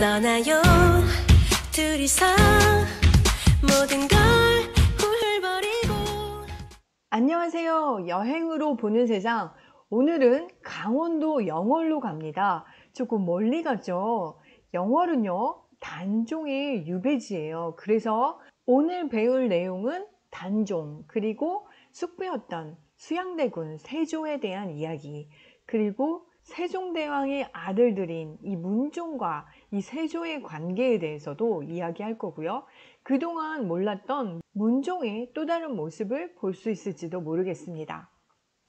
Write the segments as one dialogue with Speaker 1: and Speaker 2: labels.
Speaker 1: 떠나요 둘이서 모든 걸 훌훌버리고.
Speaker 2: 안녕하세요. 여행으로 보는 세상. 오늘은 강원도 영월로 갑니다. 조금 멀리 가죠. 영월은요, 단종의 유배지예요. 그래서 오늘 배울 내용은 단종, 그리고 숙부였던 수양대군 세조에 대한 이야기, 그리고 세종대왕의 아들들인 이 문종과 이 세조의 관계에 대해서도 이야기할 거고요. 그동안 몰랐던 문종의 또 다른 모습을 볼 수 있을지도 모르겠습니다.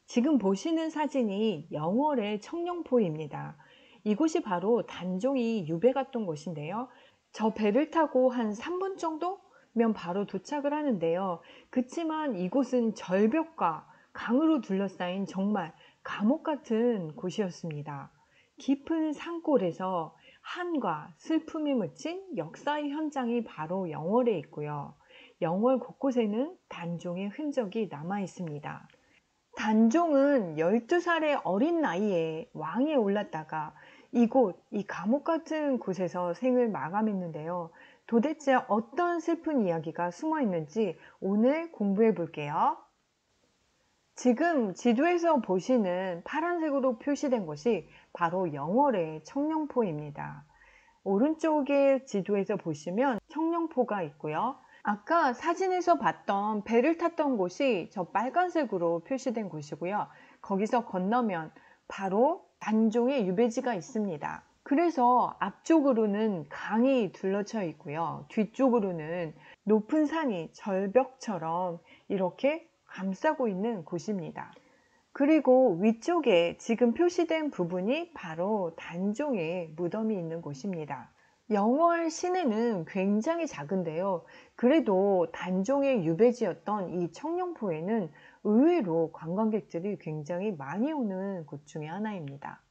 Speaker 2: 지금 보시는 사진이 영월의 청룡포입니다. 이곳이 바로 단종이 유배 갔던 곳인데요. 저 배를 타고 한 3분 정도면 바로 도착을 하는데요. 그치만 이곳은 절벽과 강으로 둘러싸인 정말 감옥 같은 곳이었습니다. 깊은 산골에서 한과 슬픔이 묻힌 역사의 현장이 바로 영월에 있고요. 영월 곳곳에는 단종의 흔적이 남아 있습니다. 단종은 12살의 어린 나이에 왕위에 올랐다가 이곳, 이 감옥 같은 곳에서 생을 마감했는데요. 도대체 어떤 슬픈 이야기가 숨어 있는지 오늘 공부해 볼게요. 지금 지도에서 보시는 파란색으로 표시된 곳이 바로 영월의 청룡포입니다. 오른쪽에 지도에서 보시면 청룡포가 있고요. 아까 사진에서 봤던 배를 탔던 곳이 저 빨간색으로 표시된 곳이고요. 거기서 건너면 바로 단종의 유배지가 있습니다. 그래서 앞쪽으로는 강이 둘러쳐 있고요. 뒤쪽으로는 높은 산이 절벽처럼 이렇게 감싸고 있는 곳입니다. 그리고 위쪽에 지금 표시된 부분이 바로 단종의 무덤이 있는 곳입니다. 영월 시내는 굉장히 작은데요. 그래도 단종의 유배지였던 이 청룡포에는 의외로 관광객들이 굉장히 많이 오는 곳 중에 하나입니다.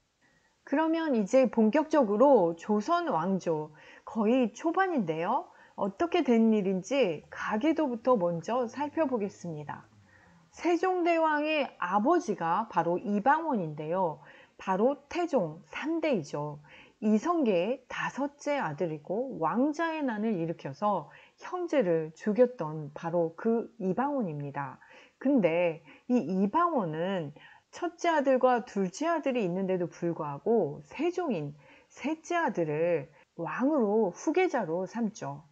Speaker 2: 그러면 이제 본격적으로 조선 왕조 거의 초반인데요. 어떻게 된 일인지 가계도부터 먼저 살펴보겠습니다. 세종대왕의 아버지가 바로 이방원인데요. 바로 태종 3대이죠. 이성계의 5째 아들이고 왕자의 난을 일으켜서 형제를 죽였던 바로 그 이방원입니다. 근데 이 이방원은 첫째 아들과 둘째 아들이 있는데도 불구하고 세종인 셋째 아들을 왕으로 후계자로 삼죠.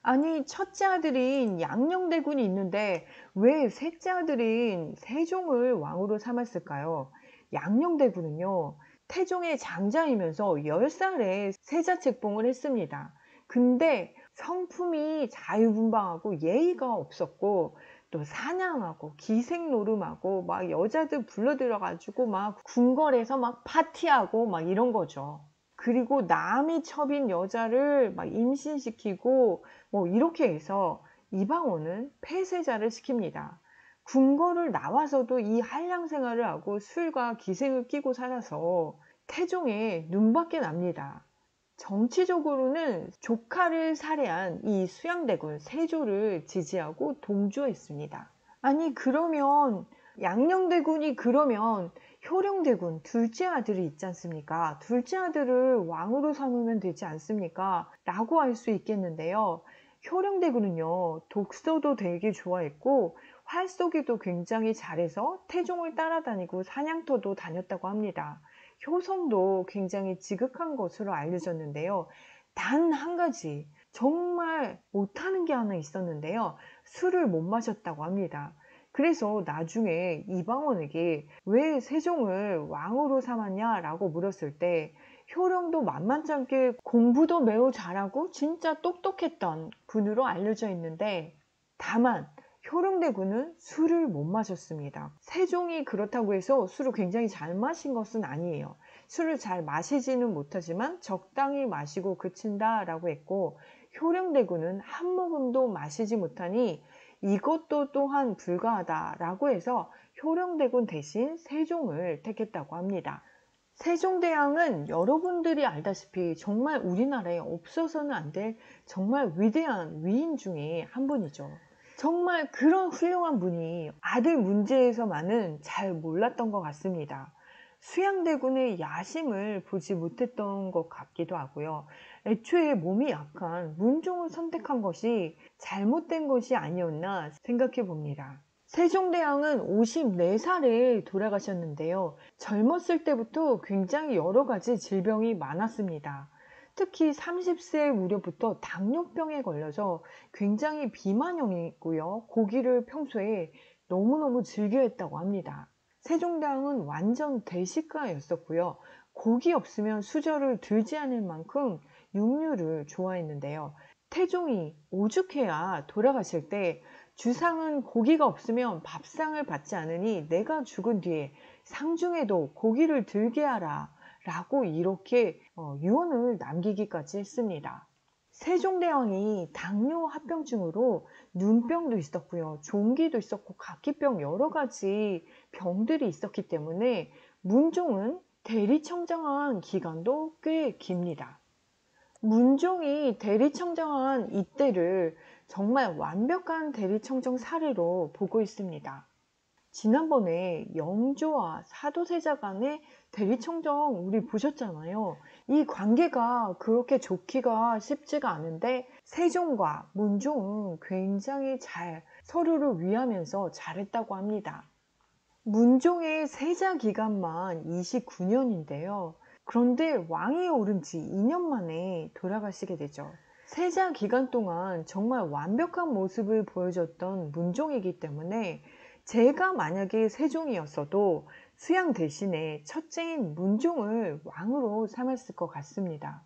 Speaker 2: 아니, 첫째 아들인 양녕대군이 있는데 왜 셋째 아들인 세종을 왕으로 삼았을까요? 양녕대군은요, 태종의 장자이면서 10살에 세자책봉을 했습니다. 근데 성품이 자유분방하고 예의가 없었고 또 사냥하고 기생노름하고 막 여자들 불러들여가지고 막 궁궐에서 막 파티하고 막 이런 거죠. 그리고 남이 첩인 여자를 막 임신시키고 뭐 이렇게 해서 이방원은 폐세자를 시킵니다. 궁궐을 나와서도 이 한량 생활을 하고 술과 기생을 끼고 살아서 태종의 눈밖에 납니다. 정치적으로는 조카를 살해한 이 수양대군 세조를 지지하고 동조했습니다. 아니, 그러면 양녕대군이 그러면 효령대군 둘째 아들이 있지 않습니까? 둘째 아들을 왕으로 삼으면 되지 않습니까? 라고 할 수 있겠는데요. 효령대군은요, 독서도 되게 좋아했고 활쏘기도 굉장히 잘해서 태종을 따라다니고 사냥터도 다녔다고 합니다. 효성도 굉장히 지극한 것으로 알려졌는데요. 단 한 가지 정말 못하는 게 하나 있었는데요. 술을 못 마셨다고 합니다. 그래서 나중에 이방원에게 왜 세종을 왕으로 삼았냐라고 물었을 때 효령도 만만치 않게 공부도 매우 잘하고 진짜 똑똑했던 분으로 알려져 있는데 다만 효령대군은 술을 못 마셨습니다. 세종이 그렇다고 해서 술을 굉장히 잘 마신 것은 아니에요. 술을 잘 마시지는 못하지만 적당히 마시고 그친다라고 했고 효령대군은 한 모금도 마시지 못하니 이것도 또한 불가하다라고 해서 효령대군 대신 세종을 택했다고 합니다. 세종대왕은 여러분들이 알다시피 정말 우리나라에 없어서는 안 될 정말 위대한 위인 중에 한 분이죠. 정말 그런 훌륭한 분이 아들 문제에서만은 잘 몰랐던 것 같습니다. 수양대군의 야심을 보지 못했던 것 같기도 하고요. 애초에 몸이 약한 문종을 선택한 것이 잘못된 것이 아니었나 생각해 봅니다. 세종대왕은 54살에 돌아가셨는데요. 젊었을 때부터 굉장히 여러 가지 질병이 많았습니다. 특히 30세 무렵부터 당뇨병에 걸려서 굉장히 비만형이고요. 고기를 평소에 너무너무 즐겨했다고 합니다. 세종대왕은 완전 대식가였었고요. 고기 없으면 수저를 들지 않을 만큼 육류를 좋아했는데요. 태종이 오죽해야 돌아가실 때 주상은 고기가 없으면 밥상을 받지 않으니 내가 죽은 뒤에 상중에도 고기를 들게 하라 라고 이렇게 유언을 남기기까지 했습니다. 세종대왕이 당뇨 합병증으로 눈병도 있었고요. 종기도 있었고 각기병 여러 가지 병들이 있었기 때문에 문종은 대리청정한 기간도 꽤 깁니다. 문종이 대리청정한 이때를 정말 완벽한 대리청정 사례로 보고 있습니다. 지난번에 영조와 사도세자 간의 대리청정 우리 보셨잖아요. 이 관계가 그렇게 좋기가 쉽지가 않은데 세종과 문종은 굉장히 잘 서로를 위하면서 잘했다고 합니다. 문종의 세자 기간만 29년인데요. 그런데 왕위에 오른 지 2년 만에 돌아가시게 되죠. 세자 기간 동안 정말 완벽한 모습을 보여줬던 문종이기 때문에 제가 만약에 세종이었어도 수양 대신에 첫째인 문종을 왕으로 삼았을 것 같습니다.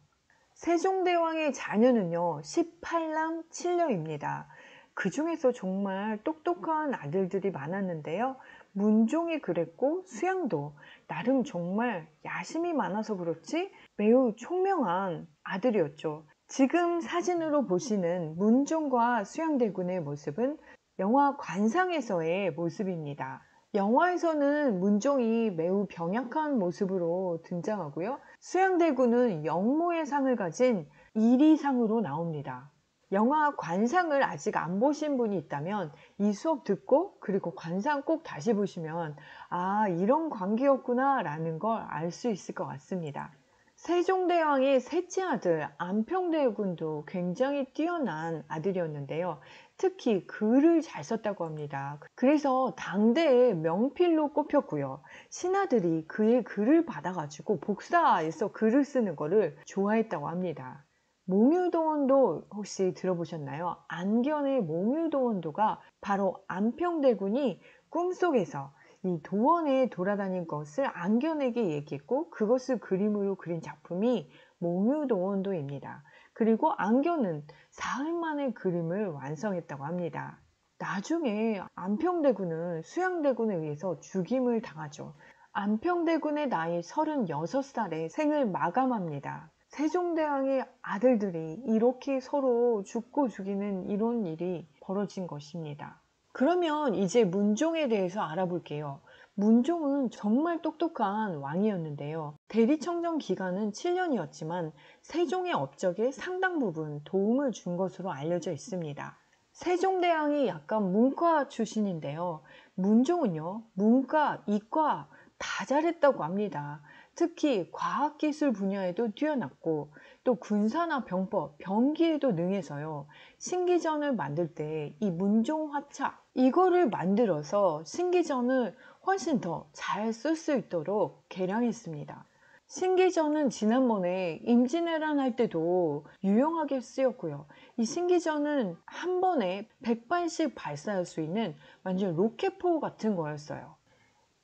Speaker 2: 세종대왕의 자녀는요 18남 7녀입니다. 그 중에서 정말 똑똑한 아들들이 많았는데요. 문종이 그랬고 수양도 나름 정말 야심이 많아서 그렇지 매우 총명한 아들이었죠. 지금 사진으로 보시는 문종과 수양대군의 모습은 영화 관상에서의 모습입니다. 영화에서는 문종이 매우 병약한 모습으로 등장하고요. 수양대군은 영모의 상을 가진 이리상으로 나옵니다. 영화 관상을 아직 안 보신 분이 있다면 이 수업 듣고 그리고 관상 꼭 다시 보시면 아, 이런 관계였구나 라는 걸 알 수 있을 것 같습니다. 세종대왕의 셋째 아들 안평대군도 굉장히 뛰어난 아들이었는데요. 특히 글을 잘 썼다고 합니다. 그래서 당대의 명필로 꼽혔고요. 신하들이 그의 글을 받아가지고 복사해서 글을 쓰는 거를 좋아했다고 합니다. 몽유도원도 혹시 들어보셨나요? 안견의 몽유도원도가 바로 안평대군이 꿈속에서 이 도원에 돌아다닌 것을 안견에게 얘기했고 그것을 그림으로 그린 작품이 몽유도원도입니다. 그리고 안견은 사흘 만에 그림을 완성했다고 합니다. 나중에 안평대군은 수양대군에 의해서 죽임을 당하죠. 안평대군의 나이 36살에 생을 마감합니다. 세종대왕의 아들들이 이렇게 서로 죽고 죽이는 이런 일이 벌어진 것입니다. 그러면 이제 문종에 대해서 알아볼게요. 문종은 정말 똑똑한 왕이었는데요. 대리청정 기간은 7년이었지만 세종의 업적에 상당 부분 도움을 준 것으로 알려져 있습니다. 세종대왕이 약간 문과 출신인데요. 문종은요, 문과, 이과 다 잘했다고 합니다. 특히 과학기술 분야에도 뛰어났고 또 군사나 병법, 병기에도 능해서요. 신기전을 만들 때 이 문종화차 이거를 만들어서 신기전을 훨씬 더 잘 쓸 수 있도록 개량했습니다. 신기전은 지난번에 임진왜란 할 때도 유용하게 쓰였고요. 이 신기전은 한 번에 100발씩 발사할 수 있는 완전 로켓포 같은 거였어요.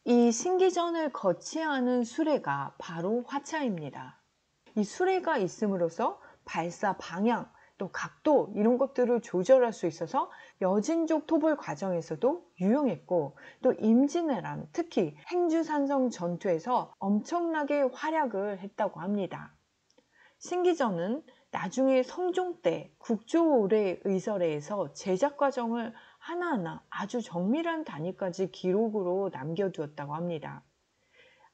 Speaker 2: 이 신기전을 거치하는 수레가 바로 화차입니다. 이 수레가 있음으로써 발사 방향, 또 각도 이런 것들을 조절할 수 있어서 여진족 토벌 과정에서도 유용했고 또 임진왜란, 특히 행주산성 전투에서 엄청나게 활약을 했다고 합니다. 신기전은 나중에 성종 때 국조의설에서 제작 과정을 하나하나 아주 정밀한 단위까지 기록으로 남겨두었다고 합니다.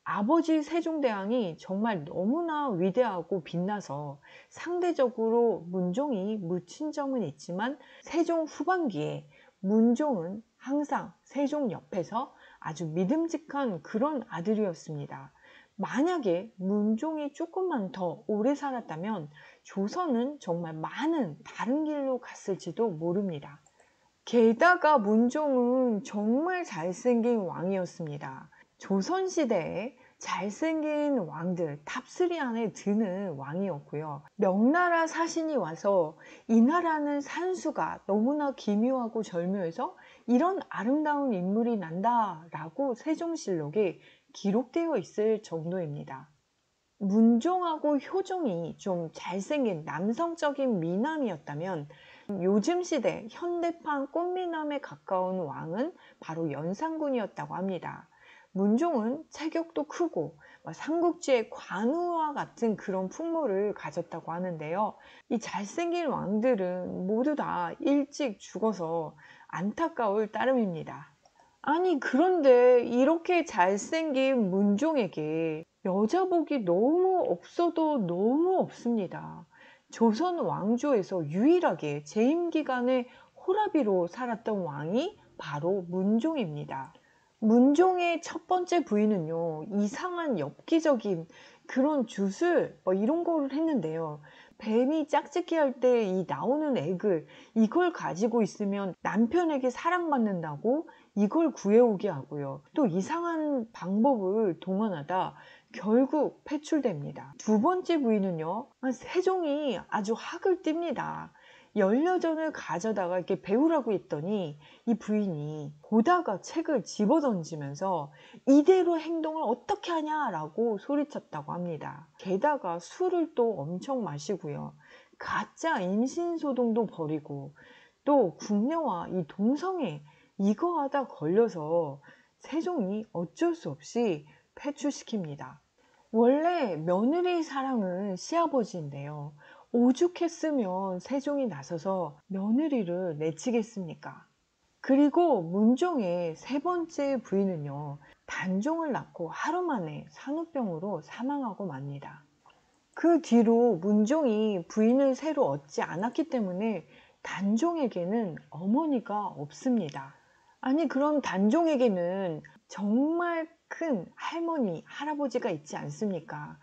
Speaker 2: 아버지 세종대왕이 정말 너무나 위대하고 빛나서 상대적으로 문종이 묻힌 점은 있지만 세종 후반기에 문종은 항상 세종 옆에서 아주 믿음직한 그런 아들이었습니다. 만약에 문종이 조금만 더 오래 살았다면 조선은 정말 많은 다른 길로 갔을지도 모릅니다. 게다가 문종은 정말 잘생긴 왕이었습니다. 조선시대에 잘생긴 왕들 탑3 안에 드는 왕이었고요. 명나라 사신이 와서 이 나라는 산수가 너무나 기묘하고 절묘해서 이런 아름다운 인물이 난다라고 세종실록에 기록되어 있을 정도입니다. 문종하고 효종이 좀 잘생긴 남성적인 미남이었다면 요즘 시대 현대판 꽃미남에 가까운 왕은 바로 연산군이었다고 합니다. 문종은 체격도 크고 삼국지의 관우와 같은 그런 풍모를 가졌다고 하는데요. 이 잘생긴 왕들은 모두 다 일찍 죽어서 안타까울 따름입니다. 아니, 그런데 이렇게 잘생긴 문종에게 여자복이 너무 없어도 너무 없습니다. 조선 왕조에서 유일하게 재임 기간에 호라비로 살았던 왕이 바로 문종입니다. 문종의 첫 번째 부인은요, 이상한 엽기적인 그런 주술 이런 거를 했는데요. 뱀이 짝짓기 할 때 이 나오는 액을 이걸 가지고 있으면 남편에게 사랑받는다고 이걸 구해오게 하고요. 또 이상한 방법을 동원하다 결국 패출됩니다. 두 번째 부인은요, 세종이 아주 학을 띱니다. 연려전을 가져다가 이렇게 배우라고 했더니 이 부인이 보다가 책을 집어던지면서 이대로 행동을 어떻게 하냐라고 소리쳤다고 합니다. 게다가 술을 또 엄청 마시고요. 가짜 임신소동도 벌이고 또 궁녀와 이 동성애 이거 하다 걸려서 세종이 어쩔 수 없이 패출시킵니다. 원래 며느리 사랑은 시아버지인데요. 오죽했으면 세종이 나서서 며느리를 내치겠습니까? 그리고 문종의 세 번째 부인은요, 단종을 낳고 하루 만에 산후병으로 사망하고 맙니다. 그 뒤로 문종이 부인을 새로 얻지 않았기 때문에 단종에게는 어머니가 없습니다. 아니, 그럼 단종에게는 정말 큰 할머니, 할아버지가 있지 않습니까?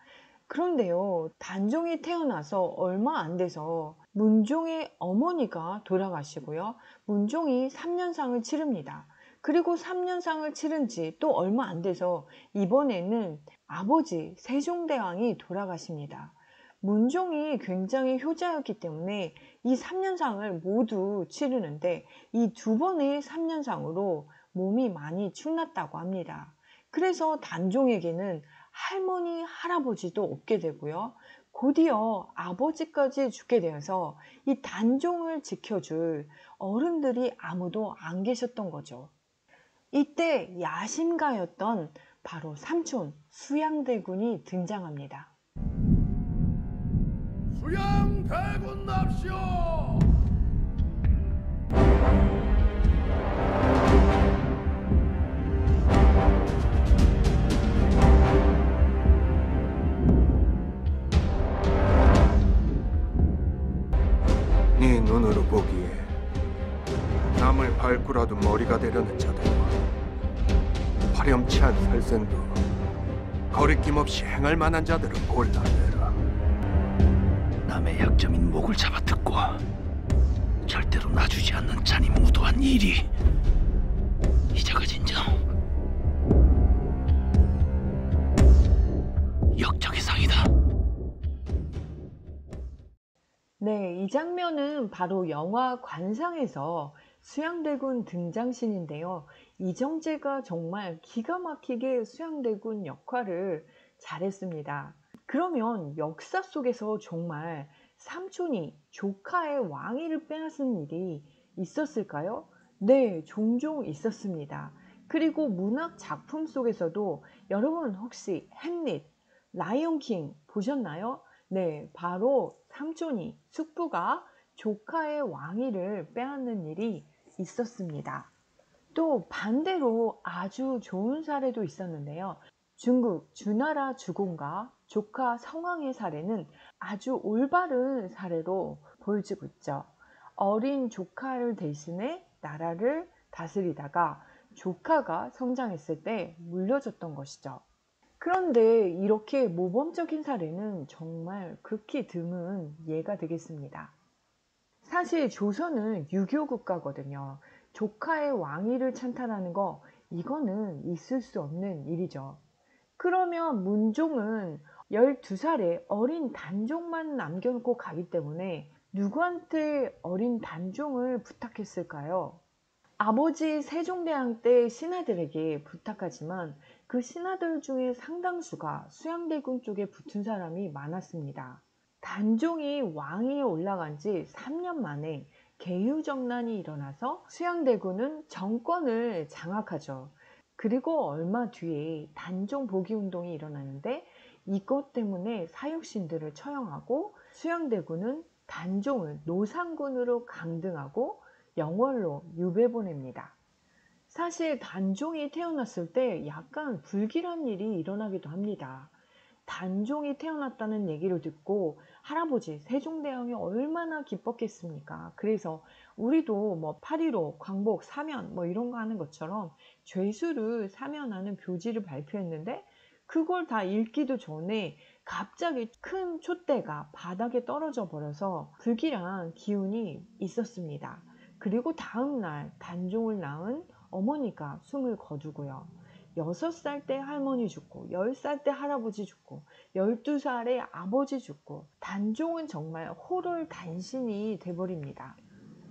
Speaker 2: 그런데요, 단종이 태어나서 얼마 안 돼서 문종의 어머니가 돌아가시고요. 문종이 3년상을 치릅니다. 그리고 3년상을 치른 지 또 얼마 안 돼서 이번에는 아버지 세종대왕이 돌아가십니다. 문종이 굉장히 효자였기 때문에 이 3년상을 모두 치르는데 이 두 번의 3년상으로 몸이 많이 축났다고 합니다. 그래서 단종에게는 할머니, 할아버지도 없게 되고요. 곧이어 아버지까지 죽게 되어서 이 단종을 지켜줄 어른들이 아무도 안 계셨던 거죠. 이때 야심가였던 바로 삼촌 수양대군이 등장합니다.
Speaker 3: 수양대군 납시오!
Speaker 4: 네 눈으로 보기에 남을 밟고라도 머리가 되려는 자들과 화렴치한 살생도 거리낌 없이 행할 만한 자들을 골라내라.
Speaker 3: 남의 약점인 목을 잡아뜯고 절대로 놔주지 않는 잔이 무도한 일이 이자가 진정 역적의 상이다.
Speaker 2: 네, 이 장면은 바로 영화 관상에서 수양대군 등장신인데요. 이정재가 정말 기가 막히게 수양대군 역할을 잘했습니다. 그러면 역사 속에서 정말 삼촌이 조카의 왕위를 빼앗은 일이 있었을까요? 네, 종종 있었습니다. 그리고 문학 작품 속에서도 여러분 혹시 햄릿, 라이온킹 보셨나요? 네, 바로 삼촌이, 숙부가 조카의 왕위를 빼앗는 일이 있었습니다. 또 반대로 아주 좋은 사례도 있었는데요. 중국 주나라 주공과 조카 성왕의 사례는 아주 올바른 사례로 보여지고 있죠. 어린 조카를 대신해 나라를 다스리다가 조카가 성장했을 때 물려줬던 것이죠. 그런데 이렇게 모범적인 사례는 정말 극히 드문 예가 되겠습니다. 사실 조선은 유교 국가거든요. 조카의 왕위를 찬탈하는 거, 이거는 있을 수 없는 일이죠. 그러면 문종은 12살에 어린 단종만 남겨놓고 가기 때문에 누구한테 어린 단종을 부탁했을까요? 아버지 세종대왕 때 신하들에게 부탁하지만 그 신하들 중에 상당수가 수양대군 쪽에 붙은 사람이 많았습니다. 단종이 왕위에 올라간 지 3년 만에 계유정난이 일어나서 수양대군은 정권을 장악하죠. 그리고 얼마 뒤에 단종 복위운동이 일어나는데 이것 때문에 사육신들을 처형하고 수양대군은 단종을 노상군으로 강등하고 영월로 유배 보냅니다. 사실 단종이 태어났을 때 약간 불길한 일이 일어나기도 합니다. 단종이 태어났다는 얘기를 듣고 할아버지 세종대왕이 얼마나 기뻤겠습니까? 그래서 우리도 뭐 8.15 광복 사면 뭐 이런 거 하는 것처럼 죄수를 사면하는 교지를 발표했는데 그걸 다 읽기도 전에 갑자기 큰 촛대가 바닥에 떨어져 버려서 불길한 기운이 있었습니다. 그리고 다음날 단종을 낳은 어머니가 숨을 거두고요. 6살 때 할머니 죽고 10살 때 할아버지 죽고 12살에 아버지 죽고 단종은 정말 호롤단신이 돼버립니다.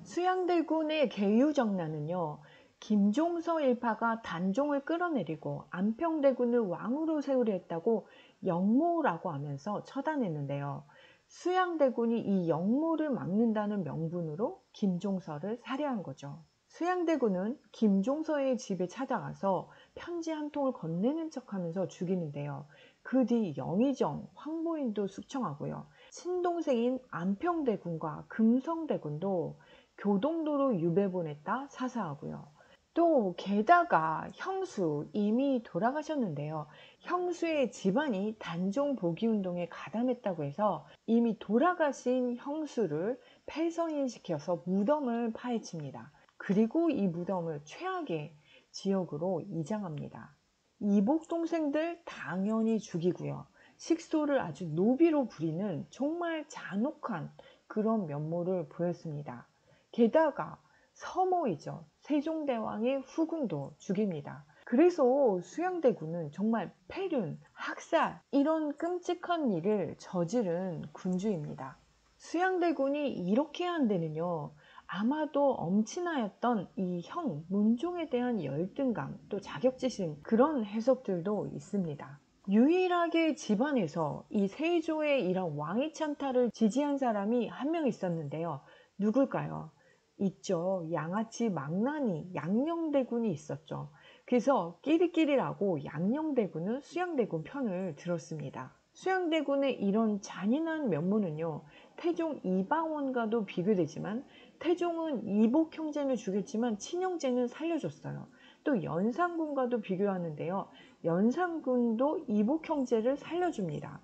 Speaker 2: 수양대군의 계유정난은요, 김종서 일파가 단종을 끌어내리고 안평대군을 왕으로 세우려 했다고 영모라고 하면서 처단했는데요. 수양대군이 이 영모를 막는다는 명분으로 김종서를 살해한 거죠. 수양대군은 김종서의 집에 찾아가서 편지 한 통을 건네는 척하면서 죽이는데요. 그 뒤 영의정, 황보인도 숙청하고요. 친동생인 안평대군과 금성대군도 교동도로 유배 보냈다 사사하고요. 또 게다가 형수 이미 돌아가셨는데요. 형수의 집안이 단종 복위운동에 가담했다고 해서 이미 돌아가신 형수를 폐선인시켜서 무덤을 파헤칩니다. 그리고 이 무덤을 최악의 지역으로 이장합니다. 이복 동생들 당연히 죽이고요. 식소를 아주 노비로 부리는 정말 잔혹한 그런 면모를 보였습니다. 게다가 서모이죠. 세종대왕의 후궁도 죽입니다. 그래서 수양대군은 정말 폐륜, 학살 이런 끔찍한 일을 저지른 군주입니다. 수양대군이 이렇게 한 데는요. 아마도 엄친아였던 이 형 문종에 대한 열등감 또 자격지심 그런 해석들도 있습니다. 유일하게 집안에서 이 세조의 이런 왕위 찬탈을 지지한 사람이 한 명 있었는데요. 누굴까요? 있죠. 양아치 망나니 양녕대군이 있었죠. 그래서 끼리끼리라고 양녕대군은 수양대군 편을 들었습니다. 수양대군의 이런 잔인한 면모는요. 태종 이방원과도 비교되지만 태종은 이복 형제는 죽였지만 친형제는 살려줬어요. 또 연산군과도 비교하는데요. 연산군도 이복 형제를 살려줍니다.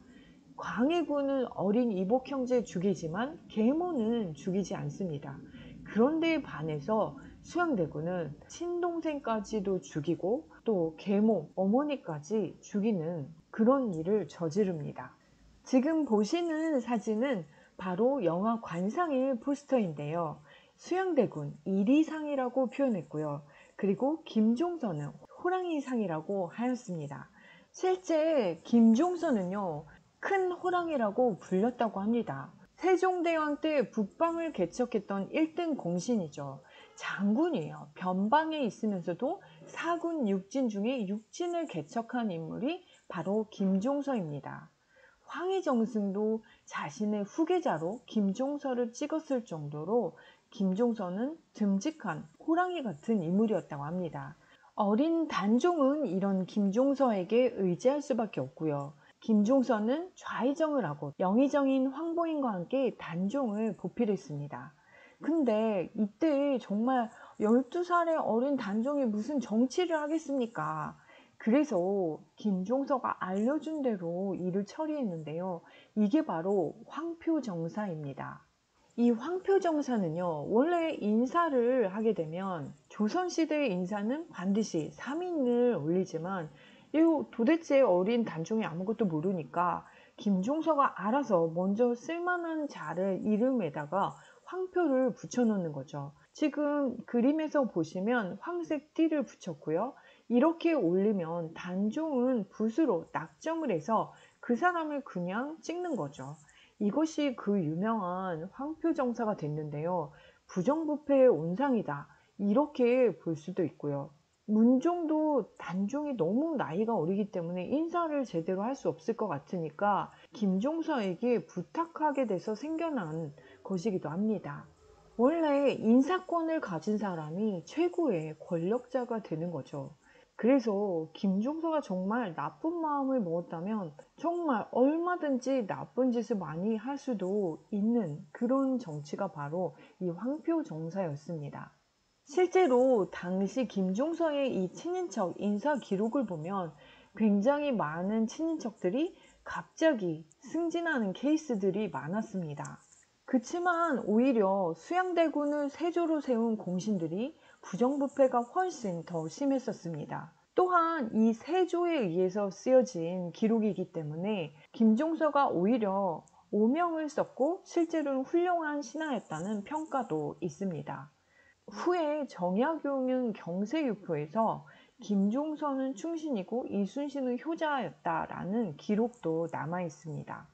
Speaker 2: 광해군은 어린 이복 형제 죽이지만 계모는 죽이지 않습니다. 그런데 반해서 수양대군은 친동생까지도 죽이고 또 계모, 어머니까지 죽이는 그런 일을 저지릅니다. 지금 보시는 사진은 바로 영화 관상의 포스터인데요. 수양대군 1위상이라고 표현했고요. 그리고 김종서는 호랑이상이라고 하였습니다. 실제 김종서는요, 큰 호랑이라고 불렸다고 합니다. 세종대왕 때 북방을 개척했던 1등 공신이죠. 장군이에요. 변방에 있으면서도 사군 육진 중에 육진을 개척한 인물이 바로 김종서입니다. 황희정승도 자신의 후계자로 김종서를 찍었을 정도로 김종서는 듬직한 호랑이 같은 인물이었다고 합니다. 어린 단종은 이런 김종서에게 의지할 수밖에 없고요. 김종서는 좌의정을 하고 영의정인 황보인과 함께 단종을 보필했습니다. 근데 이때 정말 12살의 어린 단종이 무슨 정치를 하겠습니까? 그래서 김종서가 알려준 대로 일을 처리했는데요. 이게 바로 황표정사입니다. 이 황표정사는요, 원래 인사를 하게 되면 조선시대의 인사는 반드시 3인을 올리지만 이거 도대체 어린 단종이 아무것도 모르니까 김종서가 알아서 먼저 쓸만한 자를 이름에다가 황표를 붙여놓는 거죠. 지금 그림에서 보시면 황색 띠를 붙였고요. 이렇게 올리면 단종은 붓으로 낙점을 해서 그 사람을 그냥 찍는 거죠. 이것이 그 유명한 황표정사가 됐는데요. 부정부패의 온상이다, 이렇게 볼 수도 있고요. 문종도 단종이 너무 나이가 어리기 때문에 인사를 제대로 할 수 없을 것 같으니까 김종서에게 부탁하게 돼서 생겨난 것이기도 합니다. 원래 인사권을 가진 사람이 최고의 권력자가 되는 거죠. 그래서 김종서가 정말 나쁜 마음을 먹었다면 정말 얼마든지 나쁜 짓을 많이 할 수도 있는 그런 정치가 바로 이 황표정사였습니다. 실제로 당시 김종서의 이 친인척 인사 기록을 보면 굉장히 많은 친인척들이 갑자기 승진하는 케이스들이 많았습니다. 그치만 오히려 수양대군을 세조로 세운 공신들이 부정부패가 훨씬 더 심했었습니다. 또한 이 세조에 의해서 쓰여진 기록이기 때문에 김종서가 오히려 오명을 썼고 실제로는 훌륭한 신하였다는 평가도 있습니다. 후에 정약용은 경세유표에서 김종서는 충신이고 이순신은 효자였다라는 기록도 남아 있습니다.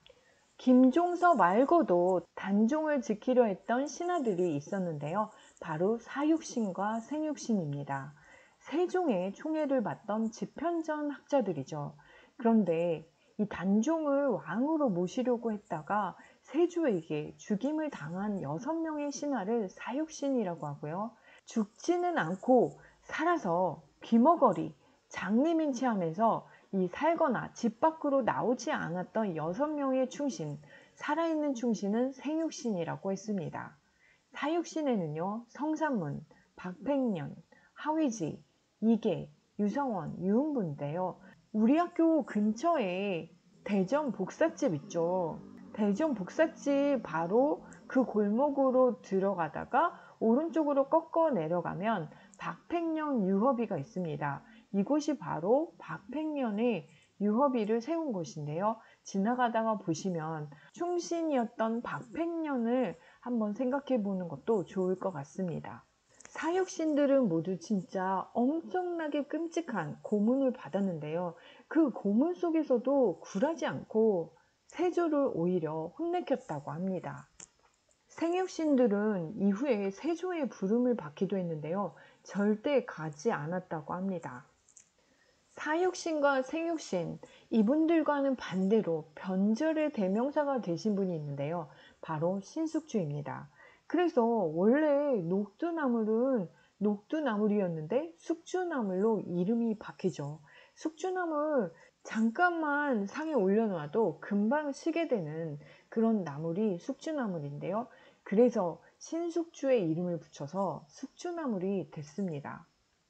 Speaker 2: 김종서 말고도 단종을 지키려 했던 신하들이 있었는데요. 바로 사육신과 생육신입니다. 세종의 총애를 받던 집현전 학자들이죠. 그런데 이 단종을 왕으로 모시려고 했다가 세조에게 죽임을 당한 6명의 신하를 사육신이라고 하고요. 죽지는 않고 살아서 귀머거리, 장리민치하면서 이 살거나 집 밖으로 나오지 않았던 6명의 충신, 살아있는 충신은 생육신이라고 했습니다. 사육신에는요, 성산문, 박팽년, 하위지, 이계, 유성원, 유흥부인데요. 우리 학교 근처에 대전 복사집 있죠. 대전 복사집 바로 그 골목으로 들어가다가 오른쪽으로 꺾어 내려가면 박팽년 유허비가 있습니다. 이곳이 바로 박팽년의 유허비를 세운 곳인데요. 지나가다가 보시면 충신이었던 박팽년을 한번 생각해 보는 것도 좋을 것 같습니다. 사육신들은 모두 진짜 엄청나게 끔찍한 고문을 받았는데요. 그 고문 속에서도 굴하지 않고 세조를 오히려 혼내켰다고 합니다. 생육신들은 이후에 세조의 부름을 받기도 했는데요. 절대 가지 않았다고 합니다. 사육신과 생육신, 이분들과는 반대로 변절의 대명사가 되신 분이 있는데요. 바로 신숙주입니다. 그래서 원래 녹두나물은 녹두나물이었는데 숙주나물로 이름이 바뀌죠. 숙주나물 잠깐만 상에 올려놔도 금방 시게 되는 그런 나물이 숙주나물인데요. 그래서 신숙주의 이름을 붙여서 숙주나물이 됐습니다.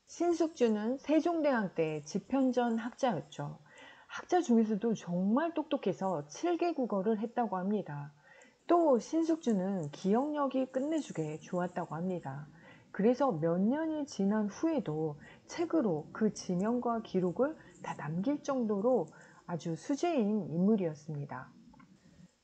Speaker 2: 신숙주는 세종대왕 때 집현전 학자였죠. 학자 중에서도 정말 똑똑해서 7개 국어를 했다고 합니다. 또 신숙주는 기억력이 끝내주게 좋았다고 합니다. 그래서 몇 년이 지난 후에도 책으로 그 지명과 기록을 다 남길 정도로 아주 수재인 인물이었습니다.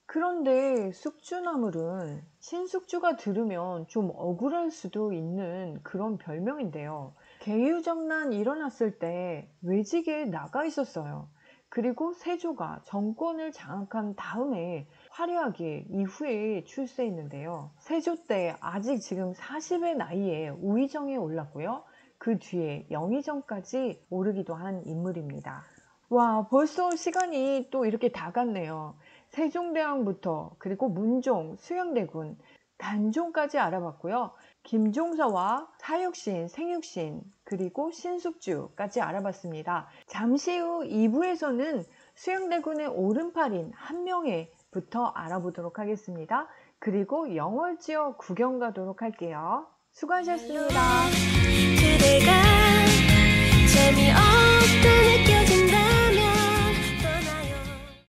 Speaker 2: 그런데 숙주나물은 신숙주가 들으면 좀 억울할 수도 있는 그런 별명인데요. 개유정난 일어났을 때 외직에 나가 있었어요. 그리고 세조가 정권을 장악한 다음에 화려하게 이후에 출세했는데요. 세조 때 아직 지금 40의 나이에 우의정에 올랐고요. 그 뒤에 영의정까지 오르기도 한 인물입니다. 와, 벌써 시간이 또 이렇게 다 갔네요. 세종대왕부터 그리고 문종, 수양대군, 단종까지 알아봤고요. 김종서와 사육신, 생육신, 그리고 신숙주까지 알아봤습니다. 잠시 후 2부에서는 수양대군의 오른팔인 한명회부터 알아보도록 하겠습니다. 그리고 영월지역 구경 가도록 할게요. 수고하셨습니다.
Speaker 1: 그대가 재미없던